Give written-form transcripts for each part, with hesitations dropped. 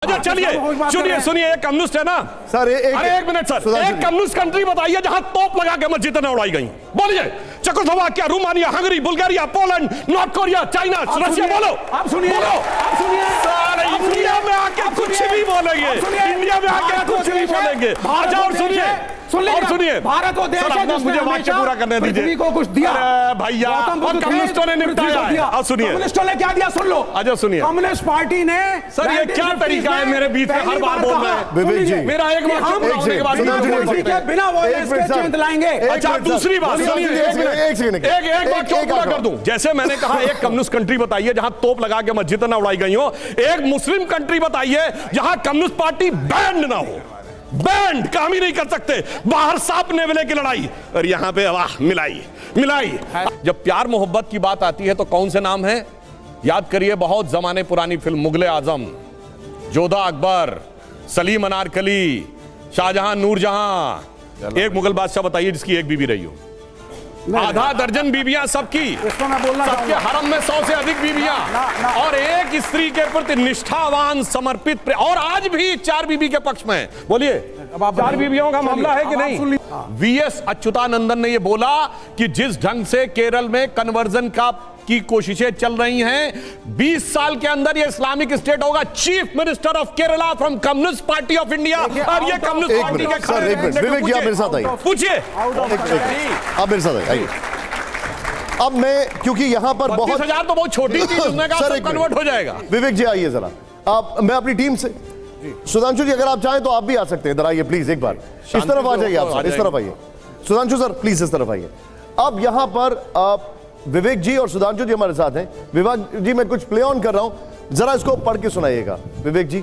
अच्छा चलिए सुनिए सुनिए, एक कम्युनिस्ट है ना सर एक मिनट सर, एक कम्युनिस्ट कंट्री बताइए जहां तोप लगा के मस्जिदें उड़ाई गई। बोलिए, Czechoslovakia, Romania, Hungary, Bulgaria, Poland, north Korea, China, Russia. बोलो, आप सुनिए, आप सुनिए। सर इंडिया में आके कुछ भी बोलेंगे, इंडिया में आके कुछ भी बोलेंगे। अच्छा और सुनिए, और सुनिए, भारत वो देश है मुझे वाक्य पूरा करने दीजिए। को कुछ दिया भैया, कम्युनिस्टों ने निपटाया। अब सुनिए, कम्युनिस्टों ने क्या दिया सुन लो। अच्छा सुनिए, कम्युनिस्ट पार्टी ने सर ये क्या तरीका है मेरे बीच में हर बार बोल रहे हैं। विवेक जी, मेरा एक बात बिना वॉयलेंस के चेंज लाएंगे। अच्छा दूसरी बात सुनिए, एक बात क्यों पूरा कर दूं। जैसे मैंने कहा एक कम्युनिस्ट कंट्री बताइए जहां तोप लगा के मस्जिदें ना उड़ाई गई हो, एक मुस्लिम कंट्री बताइए जहां कम्युनिस्ट पार्टी बैंड ना हो। बैंड काम ही नहीं कर सकते, बाहर सांप नेवले की लड़ाई, और यहां पे वाह मिलाई। जब प्यार मोहब्बत की बात आती है तो कौन से नाम है याद करिए। बहुत जमाने पुरानी फिल्म मुगले आजम, जोधा अकबर, सलीम अनारकली, शाहजहां नूरजहां। एक मुगल बादशाह बताइए जिसकी एक बीवी रही हो। आधा दर्जन बीबियां सबकी, सबके हरम में 100 से अधिक बीबियां, और एक स्त्री के प्रति निष्ठावान समर्पित, और आज भी 4 बीबी के पक्ष में। बोलिए, 4 बीबियों का मामला है कि नहीं। वीएस अच्युतानंदन ने यह बोला कि जिस ढंग से केरल में कन्वर्जन की कोशिशें चल रही हैं, 20 साल के अंदर ये इस्लामिक स्टेट होगा। Chief minister of Kerala from communist party of India, और ये कम्युनिस्ट पार्टी के खड़े विवेक जी आप मेरे साथ आइए, पूछिए आप मेरे साथ आइए। अब मैं, क्योंकि यहां पर 30,000 तो बहुत छोटी चीज, उसने कहा सब कन्वर्ट हो जाएगा। विवेक जी आइए जरा, आप, मैं अपनी टीम से, सुधांशु जी अगर आप चाहें तो आप भी आ सकते हैं इधर आइए प्लीज, एक बार इस तरफ आ जाइए। आप इस तरफ आइए, सुधांशु सर प्लीज इस तरफ आइए। अब यहां पर विवेक जी और सुधांशु जी हमारे साथ हैं। विवेक जी मैं कुछ प्ले ऑन कर रहा हूं, जरा इसको पढ़ के सुनाइएगा विवेक जी।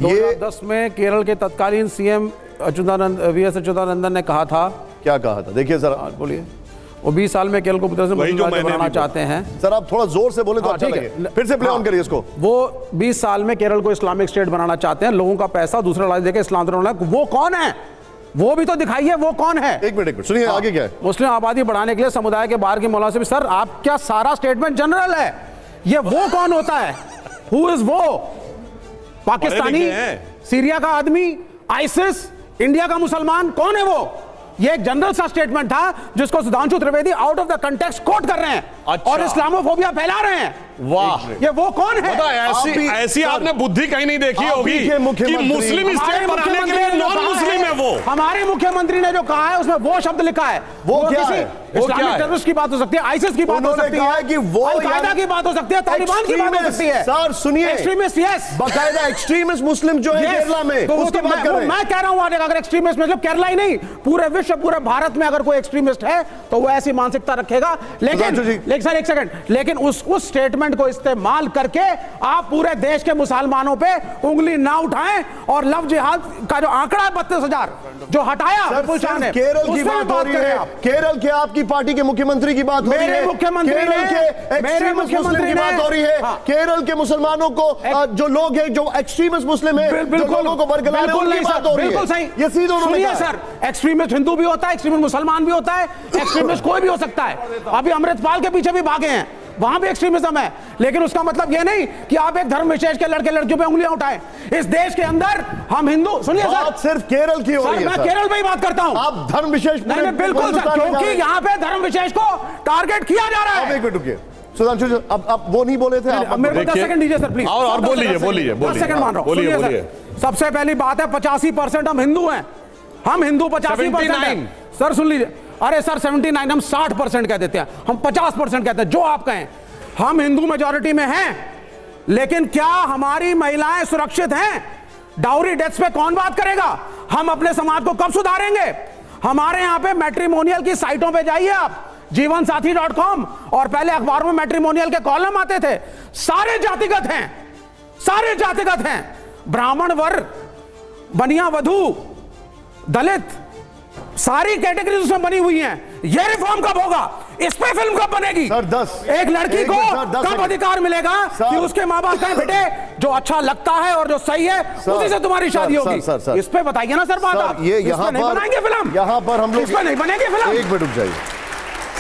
2010 में केरल के तत्कालीन सीएम वीएस अच्युतानंदन ने कहा था, क्या कहा था देखिए जरा, बोलिए। वो 20 साल में केरल को बनाना चाहते हैं। सर आप थोड़ा जोर से बोले तो अच्छा लगे, फिर से प्ले ऑन करिए इसको। वो 20 साल में केरल को इस्लामिक स्टेट बनाना चाहते हैं, लोगों का पैसा दूसरे राज्य देकर इस्लाम, वो कौन है वो भी तो दिखाइए, वो कौन है। एक मिनट सुनिए, आगे क्या है। मुस्लिम आबादी बढ़ाने के लिए समुदाय के बाहर की मौला से भी, सर आप क्या सारा स्टेटमेंट जनरल है, ये वो कौन होता है, हु इज वो, पाकिस्तानी, सीरिया का आदमी, आइसिस, इंडिया का मुसलमान, कौन है वो। ये एक जनरल सा स्टेटमेंट था जिसको Sudhanshu Trivedi out of the context quote कर रहे हैं। अच्छा। और इस्लामोफोबिया फैला रहे हैं। वाह, ये वो कौन है। ऐसी आपने बुद्धि कहीं नहीं देखी होगी कि मुस्लिम स्टेट बनाने के लिए नॉन मुस्लिम है वो। हमारे मुख्यमंत्री ने जो कहा है उसमें वो शब्द लिखा है, वो क्या है, इस्लामिक टेररिस्ट की बात हो सकती है, आइसिस की बात हो सकती है, कि वो अल-कायदा की बात हो सकती है, तालिबान की बात हो सकती है। सर सुनिए, एक्सट्रीमिस्ट, यस, बाकायदा एक्सट्रीमिस्ट मुस्लिम जो है केरला में, तो उसकी बात कर रहे हैं। मैं कह रहा हूं अगर एक्सट्रीमिस्ट मतलब केरला ही नहीं, पूरे विश्व, पूरे भारत में अगर कोई एक्सट्रीमिस्ट है तो वो ऐसी मानसिकता रखेगा। लेकिन सर एक सेकंड, लेकिन उस स्टेटमेंट को इस्तेमाल करके आप पूरे देश के मुसलमानों पे उंगली ना उठाएं, और लव जिहाद का जो आंकड़ा है 32,000 जो हटाया विपुल शाह ने, केरल की बात हो रही है, केरल के आपकी पार्टी के मुख्यमंत्री की बात हो रही है, मेरे मुख्यमंत्री की बात हो रही है, केरल के मुसलमानों को जो लोग हैं जो एक्सट्रीमिस्ट मुस्लिम है, जो लोगों को बरगला रहे हैं उनकी बात हो रही है। बिल्कुल सही, ये सीधे सुनिए सर, एक्सट्रीमिस्ट हिंदू भी होता है, एक्सट्रीमिस्ट मुसलमान भी होता है, एक्सट्रीमिस्ट कोई भी हो सकता है। अभी अमृतपाल के पीछे भी भागे हैं, वहां भी एक्सट्रीमिज्म है, लेकिन उसका मतलब यह नहीं कि आप एक धर्म विशेष के लड़के लड़कियों पे उंगलियां उठाएं। इस देश के अंदर हम हिंदू, सुनिए सर, सिर्फ केरल की हो रही है। मैं केरल में ही बात करता हूं। आप धर्म विशेष, नहीं बिल्कुल सर, क्योंकि यहां पे धर्म विशेष को टारगेट किया जा रहा है। एक मिनट रुकिए सुधांशु जी, अब वो नहीं बोले थे आप, मेरे को 10 सेकंड दीजिए सर प्लीज। और बोलिए 10 सेकंड मान रहा हूं। बोलिए। सबसे पहली बात है 85% हम हिंदू हैं, हम हिंदू 85% हैं। सर सुन लीजिए, अरे सर 79, हम 60% कह देते हैं, हम 50% कहते हैं, जो आप कहें। हम हिंदू मेजॉरिटी में हैं, लेकिन क्या हमारी महिलाएं सुरक्षित हैं। डाउरी डेथ्स पे कौन बात करेगा। हम अपने समाज को कब सुधारेंगे। हमारे यहां पे मैट्रिमोनियल की साइटों पे जाइए आप, जीवनसाथी.com, और पहले अखबारों में मैट्रिमोनियल के कॉलम आते थे, सारे जातिगत हैं, सारे जातिगत हैं, ब्राह्मण वर्ग, बनिया वधू, दलित, सारी कैटेगरीज उसमें बनी हुई हैं। ये रिफॉर्म कब होगा, इस पे फिल्म कब बनेगी। सर 10, एक लड़की को कब अधिकार मिलेगा कि उसके माँ बाप कहें बेटे जो अच्छा लगता है और जो सही है उसी से तुम्हारी शादी होगी। इस पे बताइए ना सर बात आप। ये यहाँ नहीं बनाएंगे फिल्म, यहाँ पर हम लोग इस पे नहीं बनेगी फिल्म। एक मिनट रुक जाइए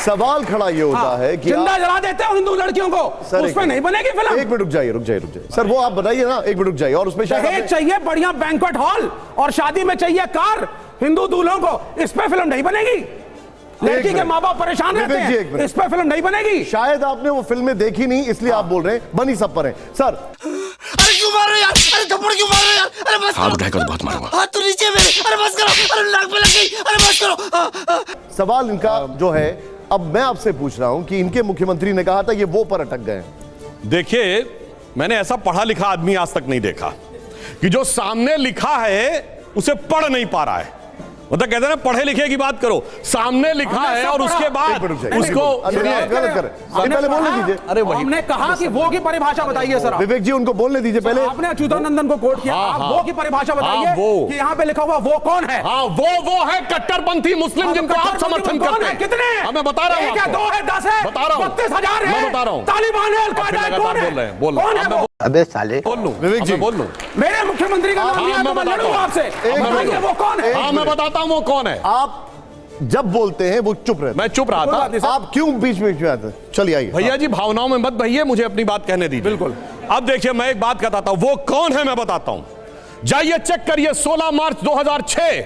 सवाल खड़ा ये होता है कि जिंदा जला देते हो हिंदू लड़कियों को, सर, उस पे नहीं बनेगी फिल्म। एक मिनट रुक जाइए सर, वो आप बताइए ना, एक मिनट रुक जाइए। और उसमें दहेज चाहिए बढ़िया बैंक्वेट हॉल और शादी में चाहिए कार हिंदू दूल्हों को, इस पे फिल्म नहीं बनेगी। लड़की के माँ बाप परेशान रहते हैं, इस पे फिल्म नहीं बनेगी। शायद आपने वो फिल्में देखी नहीं इसलिए आप बोल रहे हैं, बनी सब पर है सर। अरे क्यों मार रहे यार, अरे थप्पड़ क्यों मार रहे यार, अरे बस हाथ उठाकर तो बहुत मारूंगा। हाथ तो नीचे मेरे, अरे बस करो, अरे नाक पे लग गई, अरे बस करो। सवाल इनका जो है, अब मैं आपसे पूछ रहा हूं कि इनके मुख्यमंत्री ने कहा था ये वो पर अटक गए। देखिए, मैंने ऐसा पढ़ा लिखा आदमी आज तक नहीं देखा कि जो सामने लिखा है उसे पढ़ नहीं पा रहा है। मतलब कहते हैं ना, पढ़े लिखे की बात करो, सामने लिखा है और उसके बाद उसको गलत करें, पहले बोलने दीजिए। अरे वही हमने कहा कि वो की परिभाषा बताइए सर। विवेक जी उनको बोलने दीजिए पहले। आपने अच्युतानंदन को कोट किया, आप वो की परिभाषा बताइए कि यहाँ पे लिखा हुआ वो कौन है। हाँ, वो है कट्टरपंथी मुस्लिम जिनको आप समर्थन करते हैं। कितने? मैं बता रहा हूँ, 1 है 2 है 10 है, बता रहा हूँ, 32,000 है, मैं बता रहा हूँ, तालिबान है, अलकायदा है, कौन है? बोल रहे हैं। अबे साले, बोल लूं विवेक जी, बोल लूं। मेरे मुख्यमंत्री का नाम लिया तो मैं लड़ूंगा आपसे। बताइए वो कौन है। हाँ, मैं बताता हूँ वो कौन है। आप जब बोलते हैं वो चुप रहते मैं चुप रहा था, आप क्यों बीच में आते हैं? चलिए आइए भैया जी, भावनाओं में मत भैया, मुझे अपनी बात कहने दीजिए। बिल्कुल। अब देखिए, मैं एक बात बताता हूं, वो कौन है मैं बताता हूं। जाइए चेक करिए, 16 मार्च 2006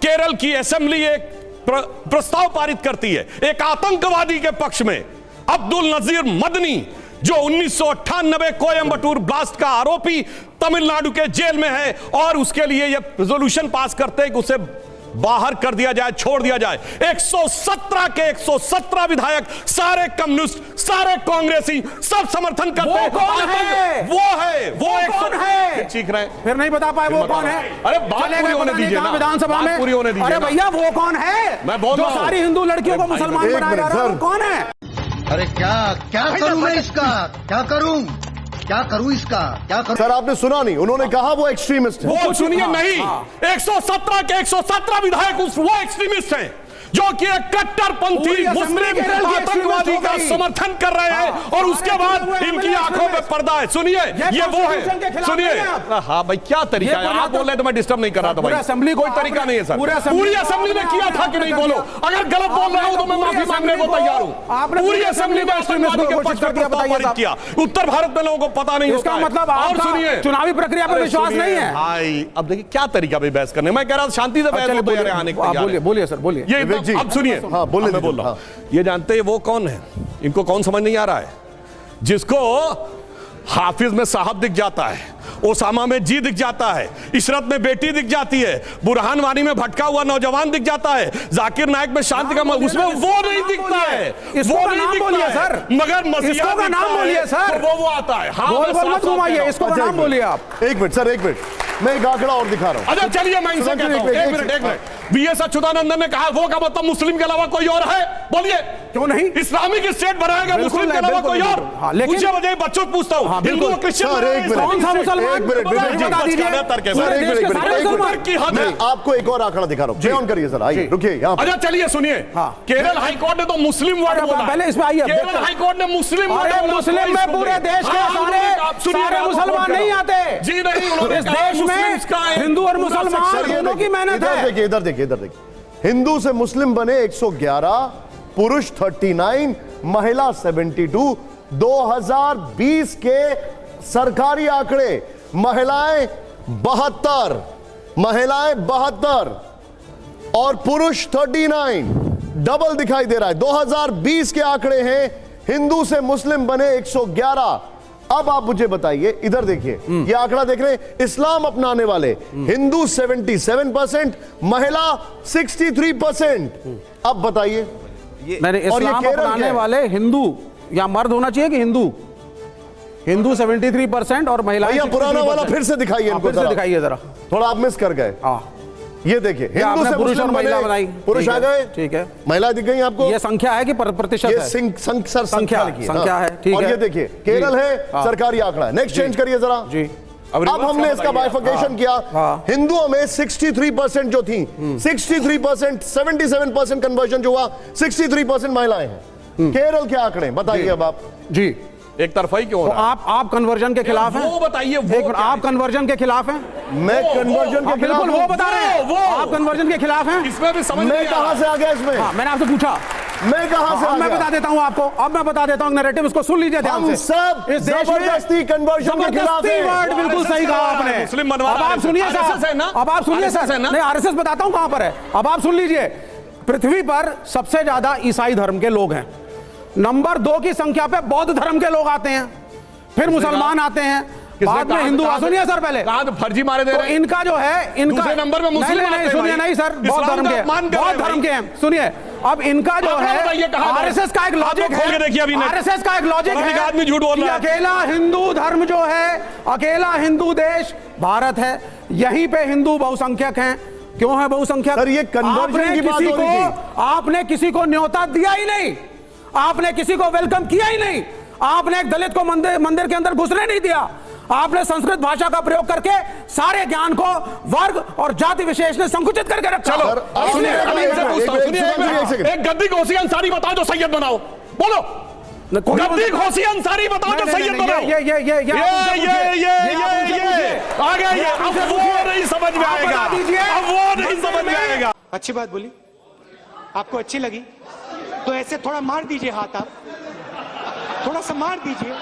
केरल की असेंबली एक प्रस्ताव पारित करती है एक आतंकवादी के पक्ष में। अब्दुल नजीर मदनी, जो 1998 कोयंबटूर ब्लास्ट का आरोपी तमिलनाडु के जेल में है, और उसके लिए यह रेजोल्यूशन पास करते हैं कि उसे बाहर कर दिया जाए, छोड़ दिया जाए। 117 के 117 विधायक, सारे कम्युनिस्ट, सारे कांग्रेसी, सब समर्थन करते हैं। वो कौन है? वो कौन है? चीख रहे हैं, फिर नहीं बता पाए वो कौन है। अरे बात पूरी होने दीजिए ना, विधानसभा में पूरी होने दीजिए। अरे भैया वो कौन है? मैं बोल जो रहा हूं, सारी हिंदू लड़कियों को मुसलमान बनाया जा रहा है, वो कौन है? अरे क्या करूं मैं इसका, क्या करूं इसका, क्या करूं? सर आपने सुना नहीं, उन्होंने कहा वो एक्सट्रीमिस्ट है। वो सुनिए नहीं, 117 के 117 विधायक वो एक्सट्रीमिस्ट हैं जो कि एक कट्टरपंथी मुस्लिम आतंकवादी का समर्थन कर रहे हैं, और उसके बाद इनकी आंखों में पर्दा है। सुनिए, ये वो है, सुनिए। हाँ भाई, क्या तरीका है? आप बोल रहे तो मैं डिस्टर्ब नहीं कर रहा था भाई। असेंबली कोई तरीका नहीं है सर। पूरी असेंबली में किया था कि नहीं, बोलो। अगर गलत बोल रहा हूं तो मैं माफी मांगने को तैयार हूं। पूरी असेंबली में आतंकवादी के पक्ष में प्रस्ताव पारित किया। उत्तर भारत में लोगों को पता नहीं होता है। मतलब और सुनिए, चुनावी प्रक्रिया पर विश्वास नहीं है भाई। अब देखिए क्या तरीका भी बहस करने, मैं कह रहा था शांति से बहस हो तो यार आने के लिए। बोलिए सर, बोलिए। ये अब सुनिए, हाँ, बोलने मैं बोल रहा हूं। ये जानते हैं वो कौन है? इनको कौन समझ नहीं आ रहा है? जिसको हाफिज में साहब दिख जाता है, ओसामा में जी दिख जाता है, इशरत में बेटी दिख जाती है, बुरहान वानी में भटका हुआ नौजवान दिख जाता है, जाकिर नायक में शांति का, उसमें वो नहीं दिखता है। वो नहीं दिखता है सर, मगर मसीहा का नाम बोलिए सर, तो वो आता है। हाँ, मत घुमाइए, इसको नाम बोलिए आप। एक मिनट सर, एक मिनट, मैं एक आंकड़ा और दिखा रहा हूं। अच्छा चलिए, मैं इनसे कहता हूं, एक मिनट। बीएस अच्युतानंदन ने कहा वो का मतलब मुस्लिम के अलावा कोई और है? बोलिए, क्यों नहीं? इस्लामिक स्टेट बनाएगा मुस्लिम के अलावा कोई और? मुझे वजह बच्चों से पूछता हूं, हिंदू और क्रिश्चियन कौन सा मुसलमान? मैं आपको एक और आंकड़ा दिखा रहा हूं, ऑन करिए सर, आइए रुकिए यहाँ। अच्छा चलिए सुनिए, केरल हाईकोर्ट ने तो मुस्लिम वर्ड बोला। पहले इसमें आइए। केरल हाईकोर्ट ने मुस्लिम वर्ड बोला। मुस्लिम में पूरे देश के सारे मुसलमान नहीं आते जी, नहीं। इस देश में हिंदू और मुसलमान दोनों की मेहनत है। देखिए इधर देखिए, इधर देखिए, हिंदू से मुस्लिम बने 111, पुरुष 39, महिला 72। 2020 के सरकारी आंकड़े, महिलाएं 72 और पुरुष 39, डबल दिखाई दे रहा है। 2020 के आंकड़े हैं, हिंदू से मुस्लिम बने 111। अब आप मुझे बताइए, इधर देखिए, ये आंकड़ा देख रहे हैं, इस्लाम अपनाने वाले हिंदू 77%, महिला 63%। अब बताइए, इस्लाम अपनाने वाले हिंदू या मर्द होना चाहिए कि हिंदू 73% और महिलाएं पुराना वाला फिर से दिखाइए, फिर से दिखाइए जरा, थोड़ा आप मिस कर गए। ये देखिए, हिंदू से पुरुष और महिला बनाई, पुरुष आ गए, ठीक है, महिला दिख गई आपको। ये संख्या है कि प्रतिशत है? संख्या है, ठीक है। और ये देखिए, केरल है, सरकारी आंकड़ा है। नेक्स्ट चेंज करिए जरा जी। अब हमने इसका बाइफिकेशन किया। हिंदुओं में 63% जो थी, 63%, 77% कन्वर्जन जो हुआ, 63% महिलाएं हैं। केरल के आंकड़े बताइए अब आप जी। एक तरफा ही क्यों? तो आप कन्वर्जन के खिलाफ हैं? वो बताइए, आप कन्वर्जन के खिलाफ हैं? मैं कन्वर्जन के खिलाफ, वो बता रहे हैं, आप कन्वर्जन के खिलाफ हैं? इसमें भी समझ मैं कहां से आ गया इसमें? मैंने आपसे पूछा, मैं कहां से आ मैं गया? बता देता हूं आपको, अब मैं बता देता हूं नैरेटिव, इसको सुन लीजिए ध्यान हम से। सब इस देश में जबरदस्ती कन्वर्जन के खिलाफ जबरदस्ती हैं। वर्ड बिल्कुल सही कहा आपने। मुस्लिम बनवा अब आप सुनिए RSS है ना? साहब, अब आप सुनिए RSS सर, है ना? नहीं आरएसएस बताता हूं कहां पर है, अब आप सुन लीजिए। पृथ्वी पर सबसे ज्यादा ईसाई धर्म के लोग हैं, नंबर 2 की संख्या पे बौद्ध धर्म के लोग आते हैं, फिर मुसलमान आते हैं, बाद में हिंदू। सुनिए सर पहले, कहां फर्जी मारे दे तो रहे हैं? इनका जो है, इनका दूसरे नंबर पे मुस्लिम नहीं, आते हैं सुनिए, भाई। नहीं सर, बौद्ध इस्लाम धर्म का के, अपमान कर रहे बौद्ध हैं धर्म भाई। के हैं। सुनिए, अब इनका जो आप बताइए है कहां है? आरएसएस का एक लॉजिक आप खोल के देखिए अभी है, नेट। आरएसएस का एक लॉजिक और एक है आदमी झूठ बोल कि रहा है। अकेला हिंदू धर्म जो है, अकेला हिंदू देश भारत है, यहीं पे हिंदू बहुसंख्यक हैं। क्यों है बहुसंख्यक? सर, ये conversion की बात हो रही थी। आपने किसी को न्योता दिया ही नहीं, आपने किसी को वेलकम किया ही नहीं, आपने एक दलित को मंदिर के अंदर घुसने नहीं दिया, आपने संस्कृत भाषा का प्रयोग करके सारे ज्ञान को वर्ग और जाति विशेष ने संकुचित करके रखा। चलो सर, आप सुनिए, सुनिए, अभी इनसे पूछता हूं, सुनिए, एक सेकंड। एक गद्दी घोसी अंसारी बताओ जो सैयद बनाओ, बोलो। गद्दी घोसी अंसारी बताओ जो सैयद बनाओ। ये आ गया ये, अब वो नहीं समझ में आएगा, अब वो नहीं समझ में आएगा। अच्छी बात बोली, आपको अच्छी लगी तो ऐसे थोड़ा मार दीजिए हाथ, आप थोड़ा सा मार दीजिए।